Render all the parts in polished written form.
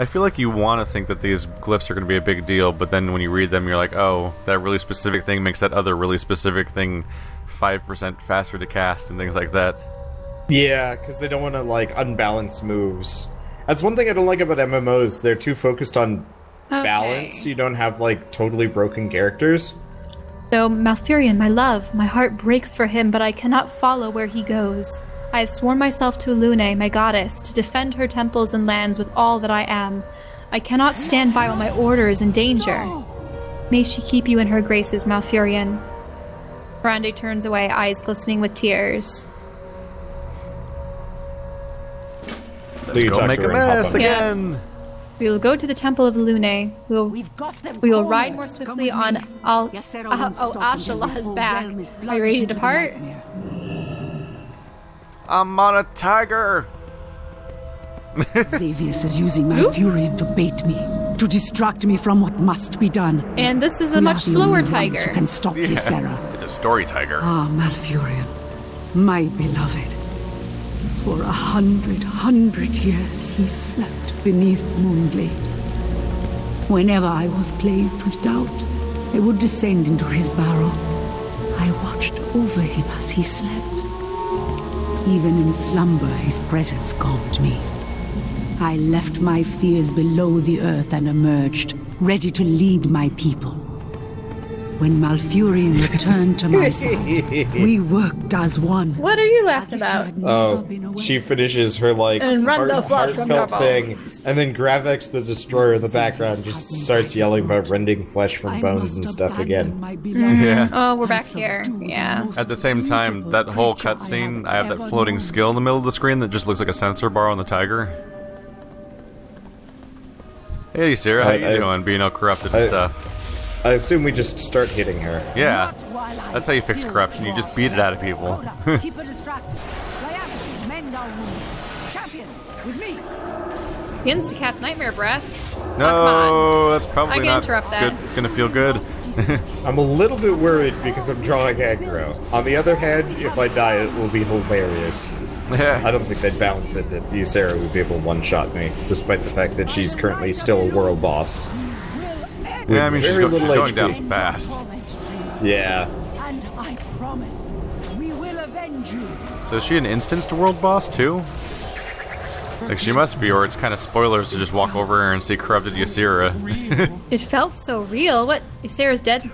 I feel like you want to think that these glyphs are going to be a big deal, but then when you read them, you're like, oh, that really specific thing makes that other really specific thing 5% faster to cast and things like that. Yeah, because they don't want to, like, unbalance moves. That's one thing I don't like about MMOs. They're too focused on balance. You don't have, like, totally broken characters. So, Malfurion, my love, my heart breaks for him, but I cannot follow where he goes. I have sworn myself to Lune, my goddess, to defend her temples and lands with all that I am. I cannot stand by while my order is in danger. May she keep you in her graces, Malfurion. Brande turns away, eyes glistening with tears. Let's go make a mess again! Yeah. We will go to the Temple of Lune. We will ride more swiftly on Ashalah's back. Are you ready to depart? I'm on a tiger! Xavius is using Malfurion to bait me, to distract me from what must be done. And this is a much slower tiger. Who can stop Ysera. It's a story tiger. Ah, Malfurion, my beloved. For 100 years he slept beneath Moonglade. Whenever I was plagued with doubt, I would descend into his barrow. I watched over him as he slept. Even in slumber, his presence calmed me. I left my fears below the earth and emerged, ready to lead my people. When Malfurion returned to my side, we worked as one. What are you laughing about? Oh, she finishes her, like, heartfelt thing, and then Gravix the Destroyer in the background just starts yelling about rending flesh from bones and stuff again. Yeah. Oh, we're back here. Yeah. At the same time, that whole cutscene, I have that floating skill in the middle of the screen that just looks like a sensor bar on the tiger. Hey, Sarah, how you doing? Being all corrupted and stuff. I assume we just start hitting her. Yeah, that's how you fix corruption. You just beat it out of people. Keep her distracted. Men down. Champion, with me. The Instacast Nightmare Breath. No, that's probably not interrupt that. good. Gonna feel good. I'm a little bit worried because I'm drawing aggro. On the other hand, if I die, it will be hilarious. Yeah. I don't think they'd balance it that Ysera would be able to one-shot me, despite the fact that she's currently still a world boss. Yeah, I mean, she's going HP. down fast. Yeah. And I promise, we will avenge you. So is she an instanced world boss, too? Like, she must be, or it's kind of spoilers to just walk over her and see corrupted Ysera. It felt so real. What? Ysera's dead?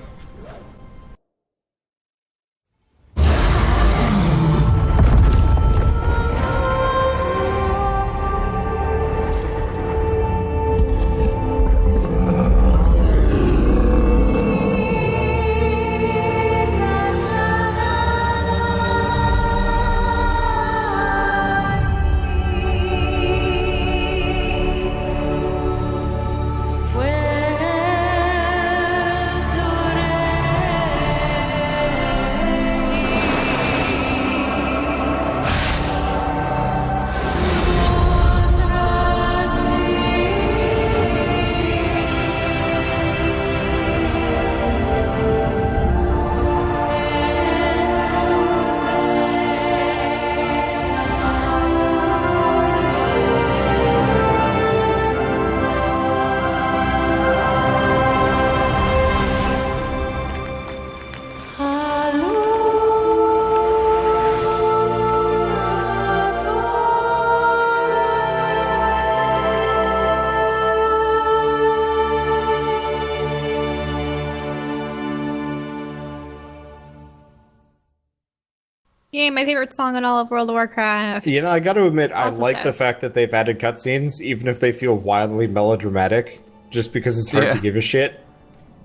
Yeah, my favorite song in all of World of Warcraft. You know, I gotta admit, I Also like sad. the fact that they've added cutscenes, even if they feel wildly melodramatic, just because it's hard to give a shit.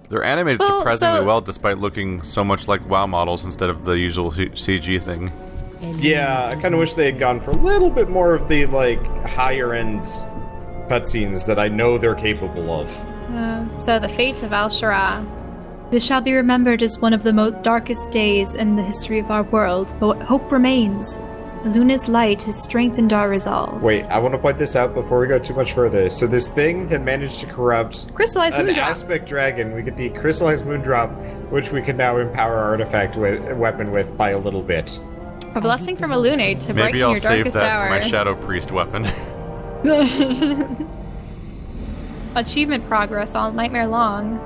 They're animated Well, surprisingly so- well, despite looking so much like WoW models instead of the usual CG thing. Yeah, I kind of wish they had gone for a little bit more of the, like, higher-end cutscenes that I know they're capable of. So the fate of Al-Shara. This shall be remembered as one of the most darkest days in the history of our world, but hope remains. Luna's light has strengthened our resolve. Wait, I want to point this out before we go too much further. So this thing that managed to corrupt Crystallized an Moondrop. aspect dragon, we get the crystallized moondrop, which we can now empower our artifact weapon with by a little bit. A blessing from Elune to brighten Maybe I'll your save darkest that hour. for my Shadow Priest weapon. achievement progress all nightmare long.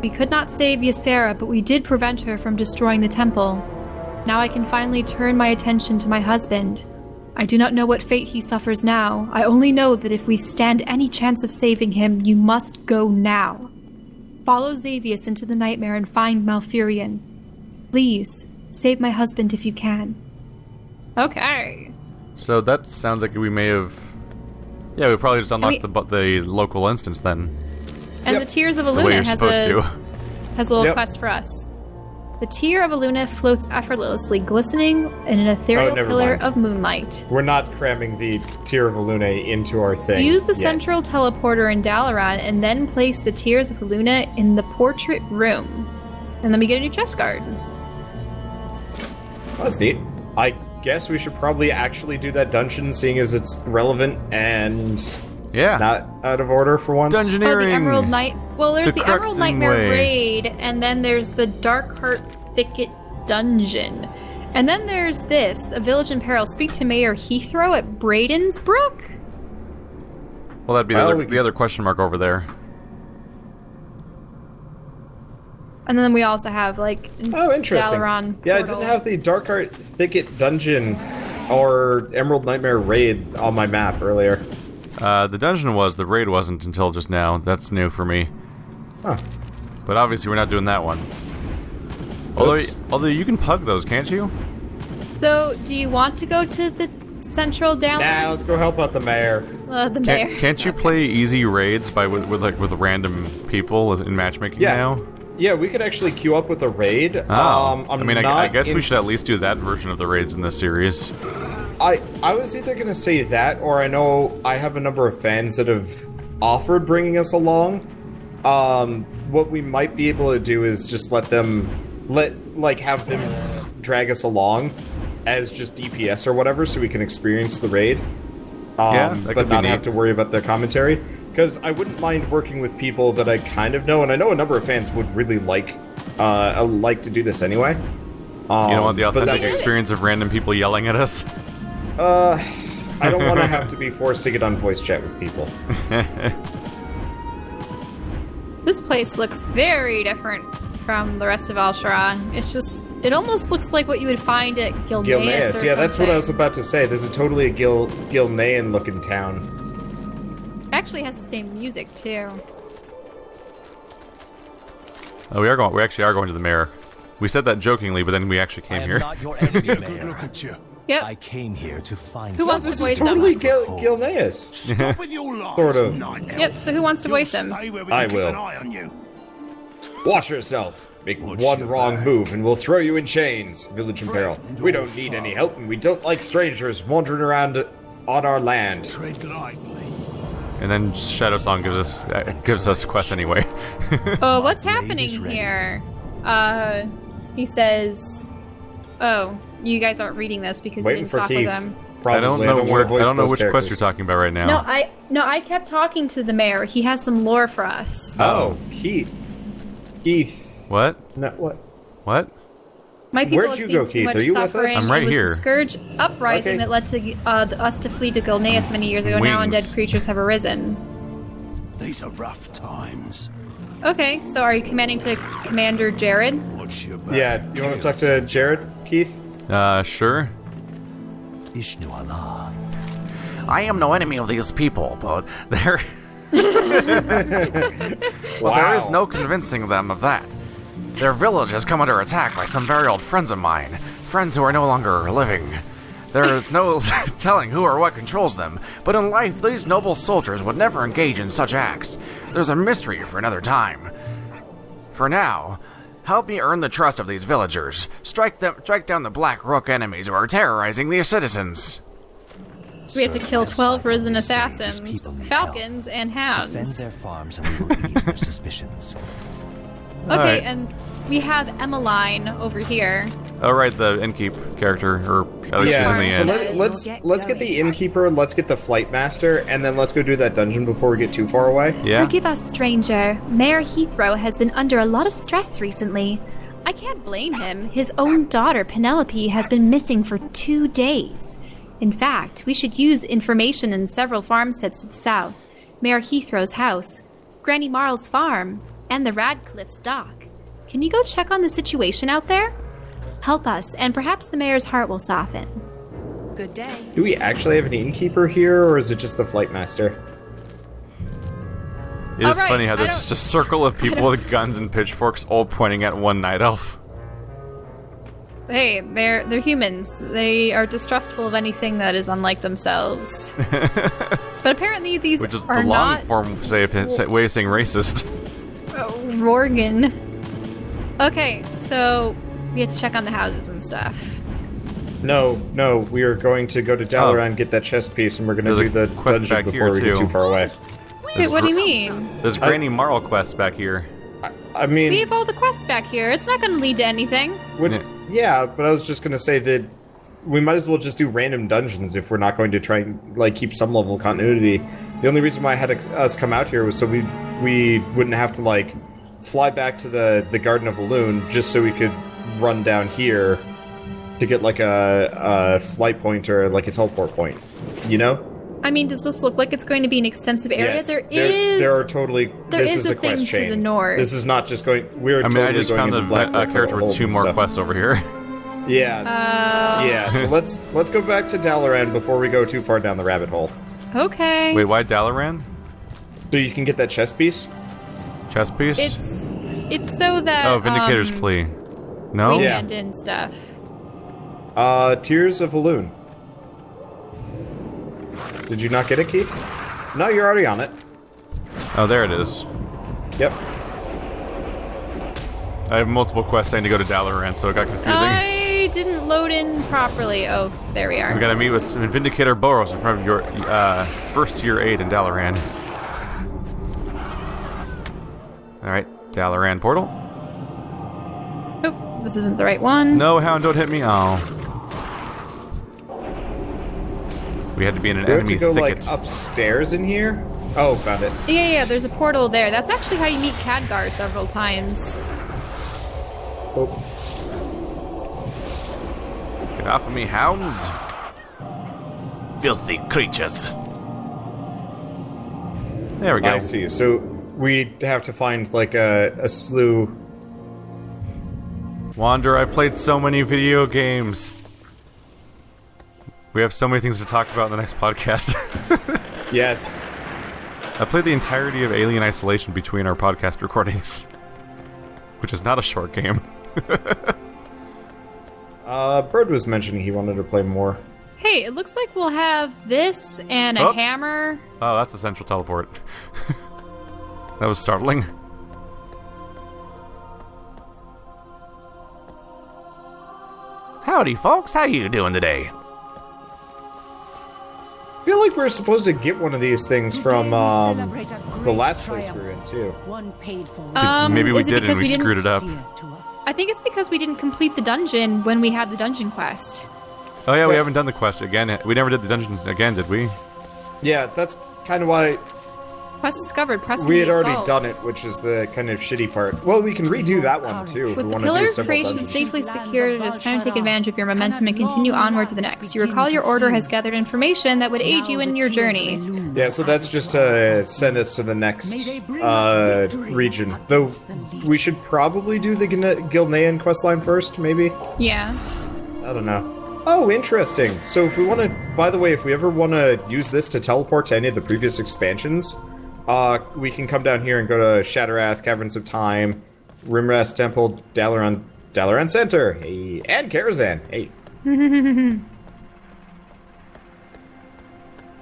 We could not save Ysera, but we did prevent her from destroying the temple. Now I can finally turn my attention to my husband. I do not know what fate he suffers now. I only know that if we stand any chance of saving him, you must go now. Follow Xavius into the nightmare and find Malfurion. Please, save my husband if you can. Okay. So that sounds like we may have... Yeah, we probably just unlocked the local instance then. And the Tears of The way Aluna you're supposed to. has a little quest for us. The Tear of Aluna floats effortlessly, glistening in an ethereal pillar of moonlight. We're not cramming the Tear of Aluna into our thing. Use the central teleporter in Dalaran and then place the Tears of Aluna in the portrait room. And then we get a new chest guard. Oh, that's neat. I guess we should probably actually do that dungeon, seeing as it's relevant and not out of order for once. Dungeoneering! Oh, the Emerald Night. Well, there's the Emerald Nightmare way. raid, and then there's the Darkheart Thicket dungeon. And then there's this, A Village in Peril. Speak to Mayor Heathrow at Bradensbrook? Well, that'd be the other question mark over there. And then we also have, like, interesting. Dalaran Yeah, I portal. didn't have the Darkheart Thicket dungeon or Emerald Nightmare raid on my map earlier. The dungeon was, the raid wasn't until just now. That's new for me. Huh. But obviously we're not doing that one. Although you can pug those, can't you? So, do you want to go to the central Dalaran? Nah, let's go help out the mayor. The mayor. Can't you play easy raids with random people in matchmaking now? Yeah, we could actually queue up with a raid. I guess we should at least do that version of the raids in this series. I was either going to say that, or I know I have a number of fans that have offered bringing us along. What we might be able to do is just have them drag us along as just DPS or whatever, so we can experience the raid. But not have to worry about the commentary. Because I wouldn't mind working with people that I kind of know, and I know a number of fans would really like to do this anyway. You don't want the authentic experience of random people yelling at us? I don't want to have to be forced to get on voice chat with people. This place looks very different from the rest of Al-Sharan. It almost looks like what you would find at Gilneas or something. That's what I was about to say. This is totally a Gilnean looking town. Actually has the same music too. Oh, we actually are going to the mayor. We said that jokingly, but then we actually came here. I am not your enemy, Mayor. Look at you. Yep. I came here to find. Who wants to voice him? Totally Gilneas. Stop with your lies, Sort of. nightmare. Yep, so who wants to voice him? Stay where we I can keep will. an eye on you. Watch yourself. Make Watch one your wrong back. move and we'll throw you in chains. Village in peril. We don't need any help and we don't like strangers wandering around on our land. Tread lightly. And then Shadow Song gives us quests anyway. Oh, what's happening here? He says, "Oh, you guys aren't reading this because Waiting you didn't for talk Keith. with them." I don't know which quest you're talking about right now. No, I kept talking to the mayor. He has some lore for us. Oh, Keith. What? No, what? What? My people Where'd have you seen go, too Keith? much Are you with us? suffering. I'm right it was here. The Scourge uprising Okay. that led to us to flee to Gilneas many years ago. Now Wings. undead creatures have arisen. These are rough times. Okay, so are you commanding to Commander Jared? Watch your back. Yeah, you want to talk to Jared, Keith? Sure. Ishnu Allah. I am no enemy of these people, but there... Well, there is no convincing them of that. Their village has come under attack by some very old friends of mine, friends who are no longer living. There is no telling who or what controls them, but in life these noble soldiers would never engage in such acts. There's a mystery for another time. For now, help me earn the trust of these villagers. Strike down the Black Rook enemies who are terrorizing the citizens. We have to kill 12 risen assassins, People need falcons, help. and Defend hounds. their farms and we will ease their suspicions. Okay, Alright. and we have Emmeline over here. Oh, right, the innkeep character, or at least she's in the so end. let's get the innkeeper, let's get the flight master, and then let's go do that dungeon before we get too far away. Yeah? Forgive us, stranger. Mayor Heathrow has been under a lot of stress recently. I can't blame him. His own daughter, Penelope, has been missing for 2 days. In fact, we should use information in several farmsteads to the south. Mayor Heathrow's house, Granny Marl's farm, and the Radcliffe's dock. Can you go check on the situation out there? Help us, and perhaps the mayor's heart will soften. Good day. Do we actually have an innkeeper here, or is it just the flight master? It is Alright, funny how there's just a circle of people with guns and pitchforks all pointing at one night elf. Hey, they're humans. They are distrustful of anything that is unlike themselves. But apparently these Which is are the not... long form way of saying racist. Rorgan. Okay, so we have to check on the houses and stuff. No, we are going to go to Dalaran and get that chest piece, and we're going to do the dungeon before we get too far away. Wait, what do you mean? There's Granny Marl quests back here. I mean... We have all the quests back here. It's not going to lead to anything. Yeah, but I was just going to say that we might as well just do random dungeons if we're not going to try and, like, keep some level of continuity. The only reason why I had us come out here was so we wouldn't have to, like, fly back to the Garden of Elune just so we could run down here to get, like, a flight point or, like, a teleport point. You know? I mean, does this look like it's going to be an extensive area? Yes, There are totally... There this is is a a quest thing chain. to the north. This is not just going... We're I mean, totally I just going found into a character with 2 more quests over here. Yeah. Yeah, so let's go back to Dalaran before we go too far down the rabbit hole. Okay. Wait, why Dalaran? So you can get that chest piece? Chest piece? It's so that... Oh, Vindicator's Plea. No? We Yeah. hand in stuff. Tears of Elune. Did you not get it, Keith? No, you're already on it. Oh, there it is. Yep. I have multiple quests saying to go to Dalaran, so it got confusing. I didn't load in properly. Oh, there we are. We gotta meet with Vindicator Boros in front of your first tier 8 in Dalaran. Alright, Dalaran portal. Oh, this isn't the right one. No, Hound, don't hit me. Oh. We had to be in an Do we have enemy to go, thicket. like, upstairs in here? Oh, found it. Yeah, there's a portal there. That's actually how you meet Khadgar several times. Oh. Get off of me, hounds! Filthy creatures. There we go. I see. So we have to find, like, a slew... Wander, I've played so many video games. We have so many things to talk about in the next podcast. Yes. I played the entirety of Alien Isolation between our podcast recordings. Which is not a short game. Bird was mentioning he wanted to play more. Hey, it looks like we'll have this and a hammer. Oh, that's the central teleport. That was startling. Howdy, folks. How you doing today? I feel like we're supposed to get one of these things from the last place we were in, too. One paid for. Maybe we is it did and because we didn't- screwed it up. Dear to us. I think it's because we didn't complete the dungeon when we had the dungeon quest. Oh yeah, we haven't done the quest again. We never did the dungeons again, did we? Yeah, that's kind of why Quest discovered. Pressing we had the already assault. done it, which is the kind of shitty part. Well, we can redo that one, too, if we With the want to do pillar of several creation dungeons. safely secured, it is time to take advantage of your momentum and continue onward to the next. You recall your order has gathered information that would aid you in your journey. Yeah, so that's just to send us to the next region. Though, we should probably do the Gilnean questline first, maybe? Yeah. I don't know. Oh, interesting. So if we want to... By the way, if we ever want to use this to teleport to any of the previous expansions, we can come down here and go to Shatarath, Caverns of Time, Rimrast Temple, Dalaran Center, hey, and Karazhan, hey.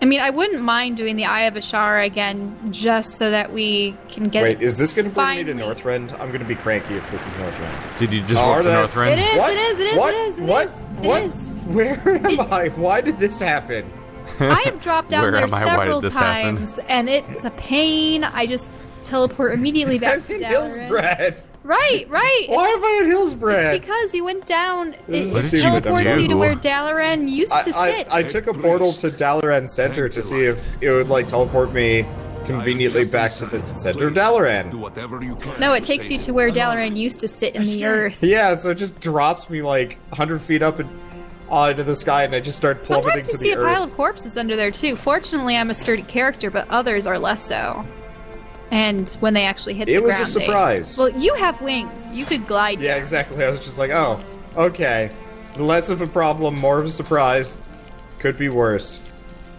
I mean, I wouldn't mind doing the Eye of Ashara again, just so that we can get. Wait, is this going to bring me to finally- Northrend? I'm going to be cranky if this is Northrend. Did you just Oh, walk to that- Northrend? It is. What? It is. It is. What? It is. It What? is. What? It is. Where am I? Why did this happen? I have dropped down Where there am I? Why did several this happen? times, and it's a pain. I just teleport immediately back I'm to in Dalaran. Hillsbred. Right. Why am I in Hillsbred? It's because you went down. This It is stupid. teleports you to Do. where Dalaran used to sit. I took a portal to Dalaran Center to see if it would, like, teleport me conveniently back to the center of Dalaran. No, it takes you to where Dalaran used to sit in the earth. Yeah, so it just drops me, like, 100 feet up and... into the sky and I just start plummeting Sometimes you to see the a pile earth. of corpses under there too. Fortunately, I'm a sturdy character, but others are less so. And when they actually hit the ground, It was a surprise. Well, you have wings. You could glide Yeah, down. exactly. I was just like, oh, okay. Less of a problem, more of a surprise. Could be worse.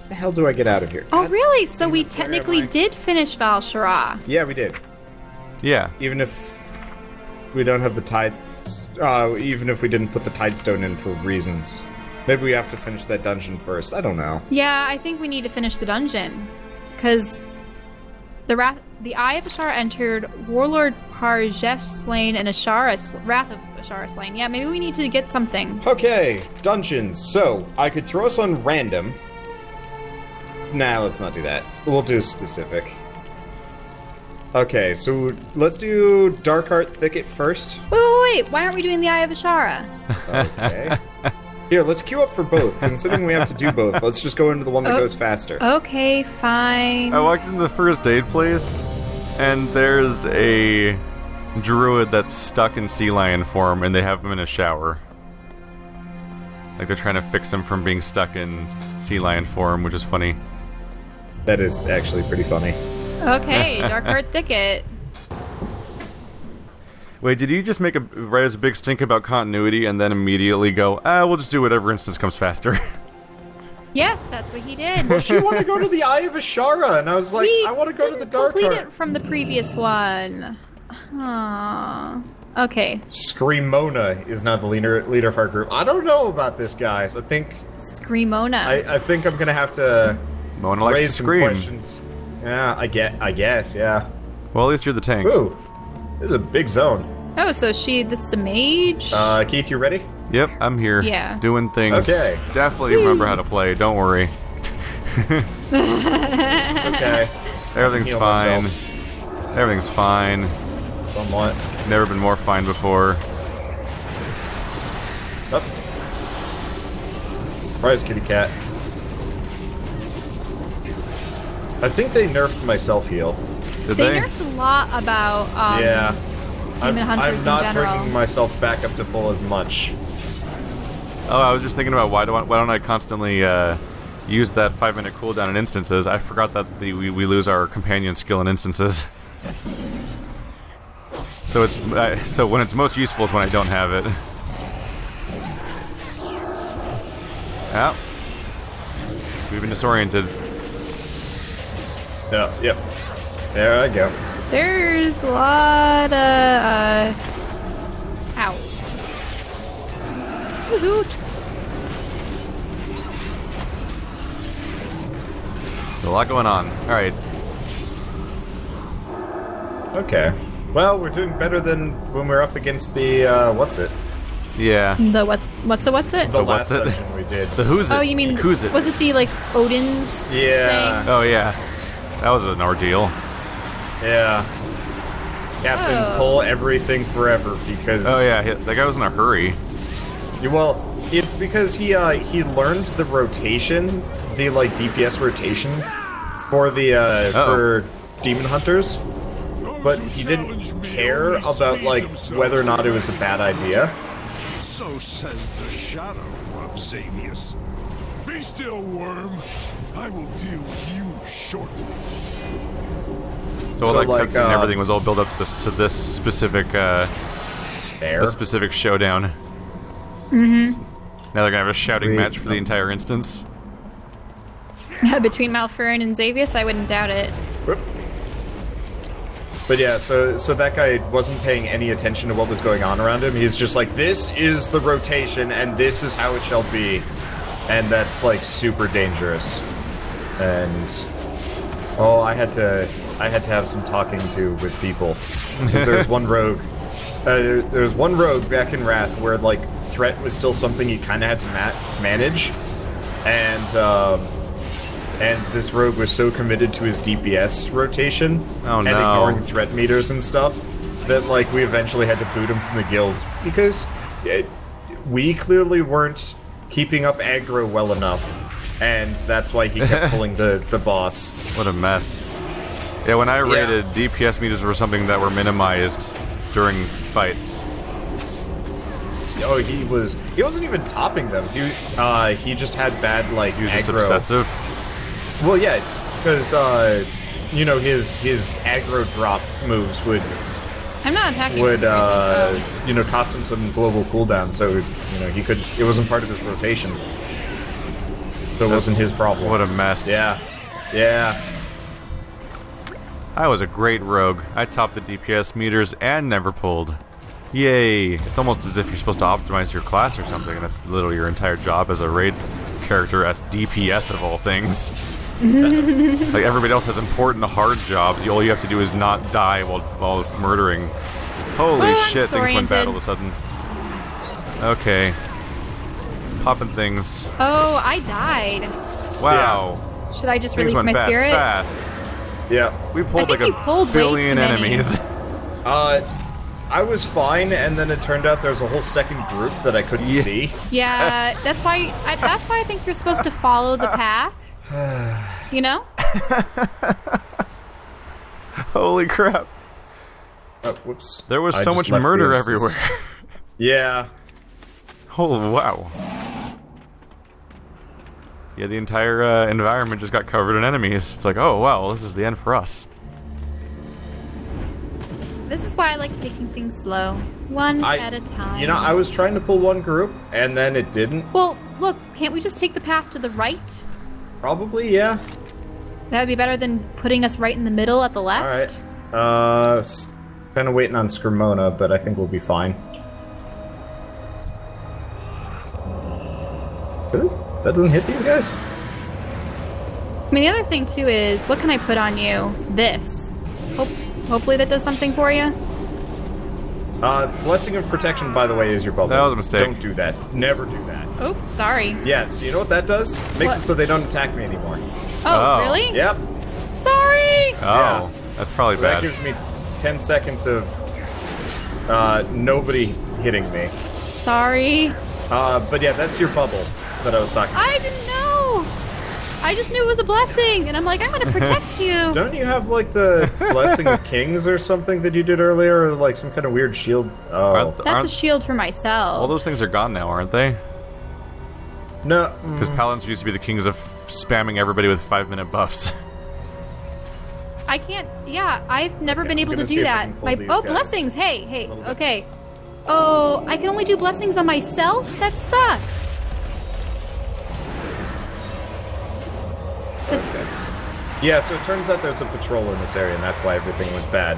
How the hell do I get out of here? Oh, really? So we am technically I? did finish Val Shara. Yeah, we did. Yeah. Even if we don't have the tide... even if we didn't put the Tidestone in for reasons. Maybe we have to finish that dungeon first. I don't know. Yeah, I think we need to finish the dungeon. Because the Eye of Ashara entered, Warlord Parjesh slain, and Wrath of Ashara slain. Yeah, maybe we need to get something. Okay, dungeons. So, I could throw us on random. Nah, let's not do that. We'll do specific. Okay, so let's do Darkheart Thicket first. Wait, why aren't we doing the Eye of Ashara? Okay. Here, let's queue up for both. Considering we have to do both, let's just go into the one that goes faster. Okay, fine. I walked into the first aid place, and there's a druid that's stuck in sea lion form, and they have him in a shower. Like they're trying to fix him from being stuck in sea lion form, which is funny. That is actually pretty funny. Okay, Darkheart Thicket. Wait, did you just raise a big stink about continuity and then immediately go, we'll just do whatever instance comes faster? Yes, that's what he did. Well, she wanted to go to the Eye of Ashara, and I was like, I want to go to the complete Darkheart. it from the previous one. Aww. Okay. Screamona is now the leader of our group. I don't know about this, guys. I think Screamona. I think I'm gonna have to Mona likes to raise some scream. questions. Yeah, I guess, yeah. Well, at least you're the tank. Ooh, this is a big zone. Oh, so this is a mage? Keith, you ready? Yep, I'm here. Yeah. Doing things. Okay. Definitely remember how to play, don't worry. It's okay. Everything's Heal fine. myself. Everything's fine. Somewhat. Never been more fine before. Up. Surprise, kitty cat. I think they nerfed my self-heal. Did they they? nerfed a lot about Yeah. demon I'm hunters not in general. bringing myself back up to full as much. Oh, I was just thinking about why don't I constantly use that 5-minute cooldown in instances. I forgot that we lose our companion skill in instances. So it's so when it's most useful is when I don't have it. Yeah. We've been disoriented. Yeah, yep. There I go. There's a lot of outs. Woohoo! There's a lot going on. Alright. Okay. Well, we're doing better than when we were up against the, what's it? Yeah. The what's it? The what's last it? dungeon we did. The who's it? Oh, you mean who's it? was it the like Odin's Yeah. thing? Oh yeah. That was an ordeal. Yeah. Captain, Oh. pull everything forever because... Oh yeah, that guy was in a hurry. Well, it's because he learned the rotation, the, like, DPS rotation for the, for demon hunters, but he didn't care about, like, whether or not it was a bad idea. So says the shadow of Xavius. Be still, worm. I will deal with you shortly. So all So, that like, cutscene and everything was all built up to this specific There. a specific showdown. Mm-hmm. Now they're gonna have a shouting match for the entire instance. Between Malfurion and Xavius, I wouldn't doubt it. Whoop. But yeah, so that guy wasn't paying any attention to what was going on around him. He's just like, this is the rotation, and this is how it shall be. And that's, like, super dangerous. And... oh, I had to have some talking to with people. Because there's one rogue. There's one rogue back in Wrath where, like, threat was still something you kind of had to manage. And this rogue was so committed to his DPS rotation and ignoring threat meters and stuff that, like, we eventually had to boot him from the guild because we clearly weren't keeping up aggro well enough, and that's why he kept pulling the boss. What a mess. Yeah, when I raided, DPS meters were something that were minimized during fights. Oh, he wasn't even topping them. He just had bad, like, He was just aggro. obsessive. Well, yeah, because, you know, his aggro drop moves would, I'm not attacking. you know, cost him some global cooldown, so, you know, it wasn't part of his rotation. So it wasn't his problem. What a mess. Yeah. Yeah. I was a great rogue. I topped the DPS meters and never pulled. Yay! It's almost as if you're supposed to optimize your class or something, and that's literally your entire job as a raid character as DPS of all things. Like, everybody else has important hard jobs. All you have to do is not die while murdering. Holy shit, things went bad all of a sudden. Okay. Popping things. Oh, I died. Wow. Yeah. Should I just Things release went my bad spirit? fast. Yeah. We pulled like pulled a billion way too many. enemies. I was fine, and then it turned out there was a whole second group that I couldn't see. Yeah, that's why I think you're supposed to follow the path. You know? Holy crap. Whoops. There was I so just much left murder the everywhere. Yeah. Oh, wow. Yeah, the entire environment just got covered in enemies. It's like, oh, wow, well, this is the end for us. This is why I like taking things slow. One at a time. You know, I was trying to pull one group, and then it didn't. Well, look, can't we just take the path to the right? Probably, yeah. That would be better than putting us right in the middle at the left. Alright. Kind of waiting on Scrimona, but I think we'll be fine. That doesn't hit these guys? I mean, the other thing, too, is, what can I put on you? This. Hopefully that does something for you. Blessing of Protection, by the way, is your bubble. That was a mistake. Don't do that. Never do that. Oh, sorry. Yes, you know what that does? Makes it so they don't attack me anymore. Oh, really? Yep. Sorry! Oh, Yeah. that's probably So bad. that gives me 10 seconds of nobody hitting me. Sorry. But yeah, that's your bubble that I was talking about. I didn't know! I just knew it was a blessing, and I'm like, I'm gonna protect you. Don't you have, like, the Blessing of Kings or something that you did earlier? Or, like, some kind of weird shield? Oh. That's a shield for myself. All those things are gone now, aren't they? No. Because Paladins used to be the kings of spamming everybody with 5-minute buffs. I can't. Yeah, I've never been able I'm to gonna see do if I that. can pull these guys Blessings. Hey, little bit. okay. Oh, I can only do blessings on myself? That sucks. Okay. Yeah, so it turns out there's a patrol in this area, and that's why everything went bad.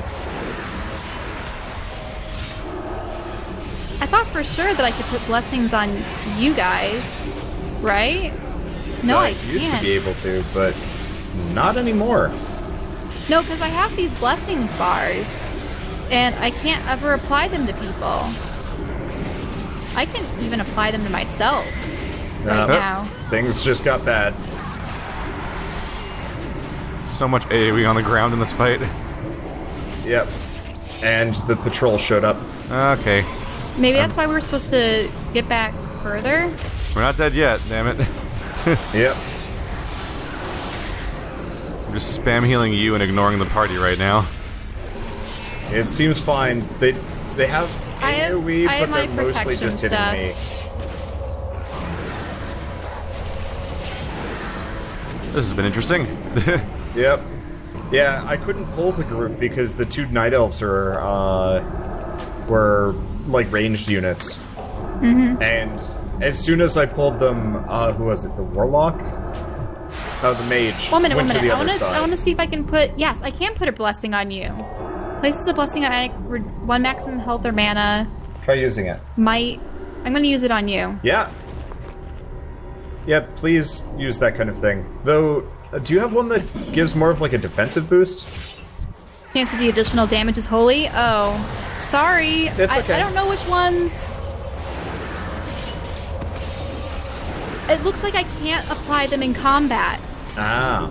I thought for sure that I could put blessings on you guys, right? No, I can't. used to be able to, but not anymore. No, because I have these blessings bars, and I can't ever apply them to people. I can even apply them to myself right now. Things just got bad. So much AoE on the ground in this fight. Yep. And the patrol showed up. Okay. Maybe that's why we were supposed to get back further. We're not dead yet, damn it. Yep. I'm just spam healing you and ignoring the party right now. It seems fine. They have AoE, I have but they're my mostly just hitting protection me. This has been interesting. Yep. Yeah, I couldn't pull the group because the 2 Night Elves were like ranged units. Mm-hmm. And as soon as I pulled them, who was it? The Warlock? Oh, the Mage. One minute. To the other I side. want to see if I can put. Yes, I can put a blessing on you. Places a blessing on 1 maximum health or mana. Try using it. I'm going to use it on you. Yeah. Yeah, please use that kind of thing. Though, do you have one that gives more of like a defensive boost? Chance to do additional damage is holy. Oh, sorry. It's okay. I don't know which ones. It looks like I can't apply them in combat. Ah.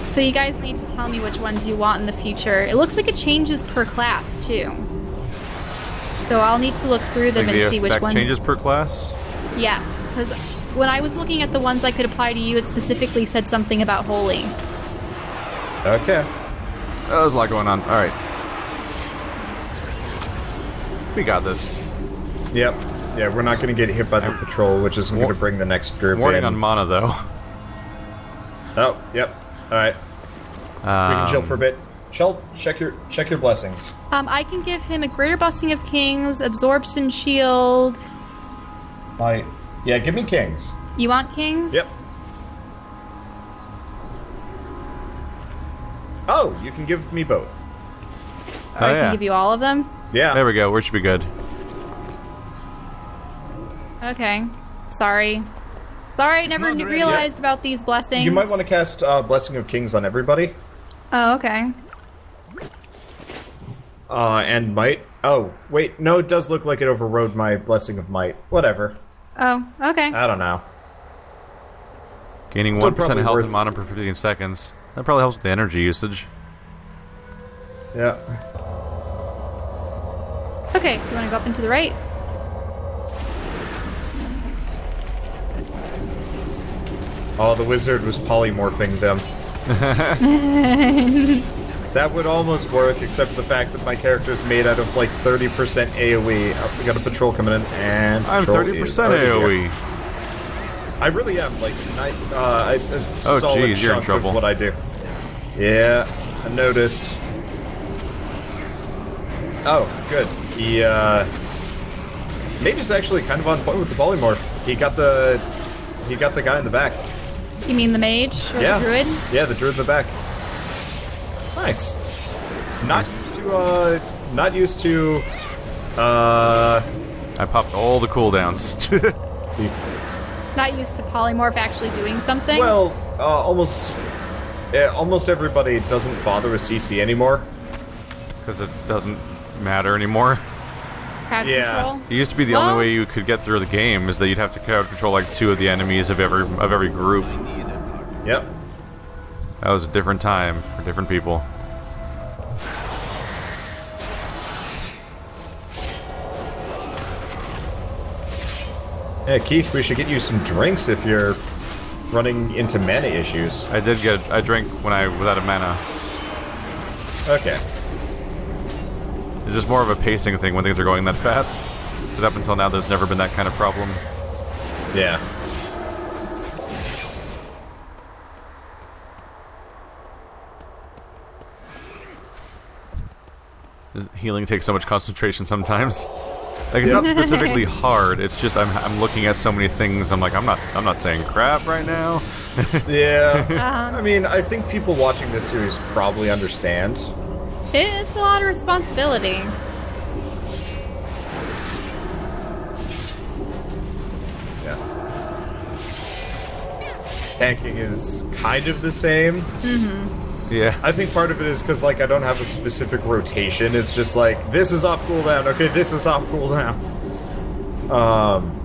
So you guys need to tell me which ones you want in the future. It looks like it changes per class too. So I'll need to look through them Like and the see which effect ones. changes per class? Yes, because when I was looking at the ones I could apply to you, it specifically said something about holy. Okay. There's a lot going on. Alright. We got this. Yep. Yeah, we're not going to get hit by the patrol, which is going to bring the next group Warning in. on mana, though. Oh, yep. Alright. We can chill for a bit. Shell, check your blessings. I can give him a Greater Blessing of Kings, Absorption Shield. Yeah, give me kings. You want kings? Yep. Oh, you can give me both. Or I can give you all of them? Yeah. There we go. We should be good. Okay. Sorry, I never realized about these blessings. You might want to cast Blessing of Kings on everybody. Oh, okay. And Might. Oh, wait. No, it does look like it overrode my Blessing of Might. Whatever. Oh, okay. I don't know. Gaining 1% health and mana per 15 seconds. That probably helps with the energy usage. Yeah. Okay, so you want to go up and to the right? Oh, the wizard was polymorphing them. That would almost work, except for the fact that my character's made out of like 30% AoE. Oh, we got a patrol coming in, and I'm 30% AoE. I really am, like, a Oh, solid geez, you're in chunk trouble. of what I do. Yeah, I noticed. Oh, good. He, Mage is actually kind of on point with the polymorph. He got the guy in the back. You mean the mage or the druid? Yeah, the druid in the back. Nice. Not used to. I popped all the cooldowns. Not used to polymorph actually doing something? Well, almost everybody doesn't bother with CC anymore. Because it doesn't matter anymore. Crowd control? It used to be the only way you could get through the game is that you'd have to crowd control like 2 of the enemies of every group. Yep. That was a different time for different people. Yeah, Keith, we should get you some drinks if you're running into mana issues. I drank when I was out of mana. Okay. It's just more of a pacing thing when things are going that fast. Because up until now, there's never been that kind of problem. Yeah. Healing takes so much concentration sometimes. Like, it's not specifically hard. It's just I'm looking at so many things. I'm like, I'm not saying crap right now. Yeah. I mean, I think people watching this series probably understand. It's a lot of responsibility. Yeah. Tanking is kind of the same. Mm-hmm. Yeah. I think part of it is because, like, I don't have a specific rotation. It's just like, this is off cooldown. Okay, this is off cooldown.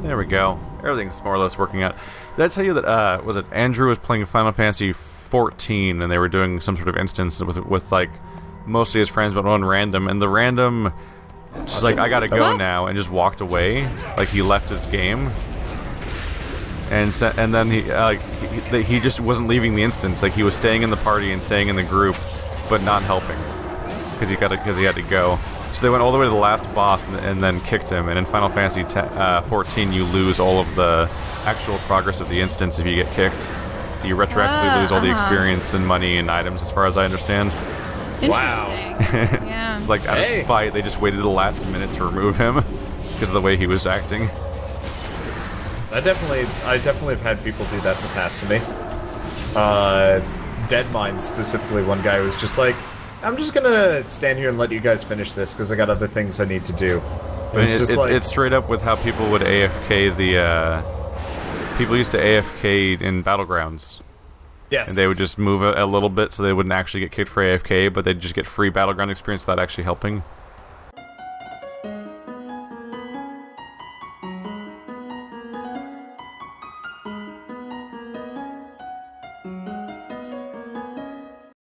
There we go. Everything's more or less working out. Did I tell you that, was it Andrew was playing Final Fantasy 14 and they were doing some sort of instance with like, mostly his friends, but one random, and the random just like, I gotta go now, and just walked away. Like, he left his game. And then he just wasn't leaving the instance. Like, he was staying in the party and staying in the group, but not helping because he had to go. So they went all the way to the last boss and then kicked him. And in Final Fantasy 14, you lose all of the actual progress of the instance if you get kicked. You retroactively lose all the experience and money and items, as far as I understand. Interesting. Wow. Yeah. It's like, out of spite, they just waited to the last minute to remove him because of the way he was acting. I definitely have had people do that in the past to me. Deadmine specifically, one guy was just like, I'm just gonna stand here and let you guys finish this because I got other things I need to do. I mean, it's straight up with how people would AFK people used to AFK in Battlegrounds. Yes. And they would just move a little bit so they wouldn't actually get kicked for AFK, but they'd just get free Battleground experience without actually helping.